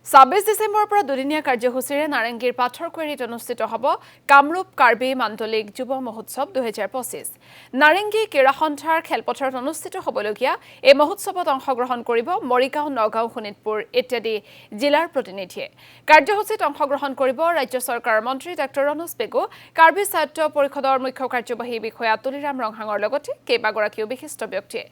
২৬ ডিচেম্বৰৰ পৰা দুদিনীয়া কাৰ্যসূচীৰে নাৰেংগীৰ পাথৰকুৱেৰীত অনুষ্ঠিত হ'ব কামৰূপ কাৰ্বি মাণ্ডলিক যুৱ মহোৎসৱ ২০২৫। নাৰেংগী ক্ৰীড়াসন্থাৰ খেলপথাৰত অনুষ্ঠিত হ'বলগীয়া এই মহোৎসৱত অংশগ্ৰহণ কৰিব মৰিগাঁও, নগাঁও, শোণিতপুৰ ইত্যাদি জিলাৰ প্ৰতিনিধিয়ে। কাৰ্যসূচীত অংশগ্ৰহণ কৰিব ৰাজ্য চৰকাৰৰ মন্ত্ৰী ডাঃ ৰণোজ পেগু, কাৰ্বি স্বায়ত্ত পৰিষদৰ মুখ্য কাৰ্যবাহী বিষয়া তুলিৰাম ৰংহাঙৰ লগতে কেইবাগৰাকীও বিশিষ্ট ব্যক্তিয়ে।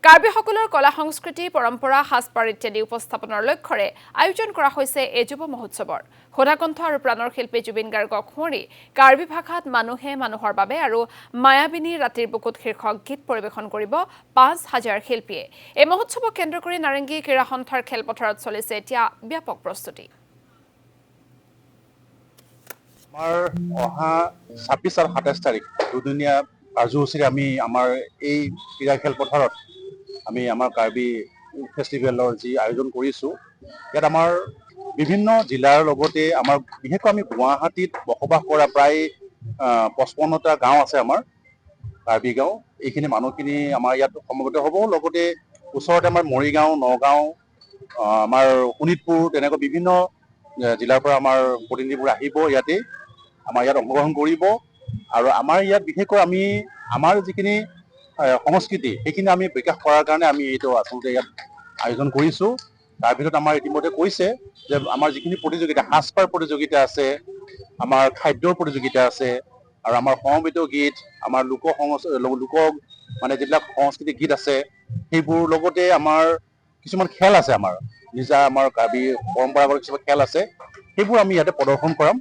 কাৰ্বিসকলৰ কলা সংস্কৃতি, পৰম্পৰা, সাজপাৰ ইত্যাদি উপস্থাপনৰ লক্ষ্যৰে আয়োজন কৰা হৈছে এই যুৱ মহোৎসৱৰ। সুধাকণ্ঠ আৰু প্ৰাণৰ শিল্পী জুবিন গাৰ্গক সুঁৱৰি কাৰ্বি ভাষাত মানুহে মানুহৰ বাবে আৰু মায়াবিনী ৰাতিৰ বুকুত শীৰ্ষক গীত পৰিৱেশন কৰিব ৫,০০০ শিল্পীয়ে। এই মহোৎসৱক কেন্দ্ৰ কৰি নাৰেংগী ক্ৰীড়া সন্থাৰ খেলপথাৰত চলিছে এতিয়া ব্যাপক প্ৰস্তুতি। আমাৰ অহা ২৬ আৰু ২৭ তাৰিখ দুদিনীয়া কাৰ্যসূচীৰে আমি আমাৰ এই ক্ৰীড়া খেলপথাৰত আমি আমাৰ কাৰ্বি ফেষ্টিভেলৰ যি আয়োজন কৰিছোঁ, ইয়াত আমাৰ বিভিন্ন জিলাৰ লগতে আমাৰ বিশেষকৈ আমি গুৱাহাটীত বসবাস কৰা প্ৰায় ৫৫টা গাঁও আছে আমাৰ কাৰ্বি গাঁও। এইখিনি মানুহখিনি আমাৰ ইয়াত সমবেত হ'ব, লগতে ওচৰতে আমাৰ মৰিগাঁও, নগাঁও, আমাৰ শোণিতপুৰ তেনেকৈ বিভিন্ন জিলাৰ পৰা আমাৰ প্ৰতিনিধিবোৰ আহিব, ইয়াতে আমাৰ ইয়াত অংশগ্ৰহণ কৰিব। আৰু আমাৰ ইয়াত বিশেষকৈ আমি আমাৰ যিখিনি সংস্কৃতি সেইখিনি আমি বিকাশ কৰাৰ কাৰণে আমি এইটো আচলতে ইয়াত আয়োজন কৰিছোঁ। তাৰ ভিতৰত আমাৰ ইতিমধ্যে কৈছে যে আমাৰ যিখিনি প্ৰতিযোগিতা, সাজপাৰ প্ৰতিযোগিতা আছে, আমাৰ খাদ্যৰ প্ৰতিযোগিতা আছে, আৰু আমাৰ সমবেত গীত, আমাৰ লোক মানে যিবিলাক সংস্কৃতিক গীত আছে সেইবোৰ, লগতে আমাৰ কিছুমান খেল আছে, আমাৰ নিজা আমাৰ কাৰ্বি পৰম্পৰাগত কিছুমান খেল আছে, সেইবোৰ আমি ইয়াতে প্ৰদৰ্শন কৰাম।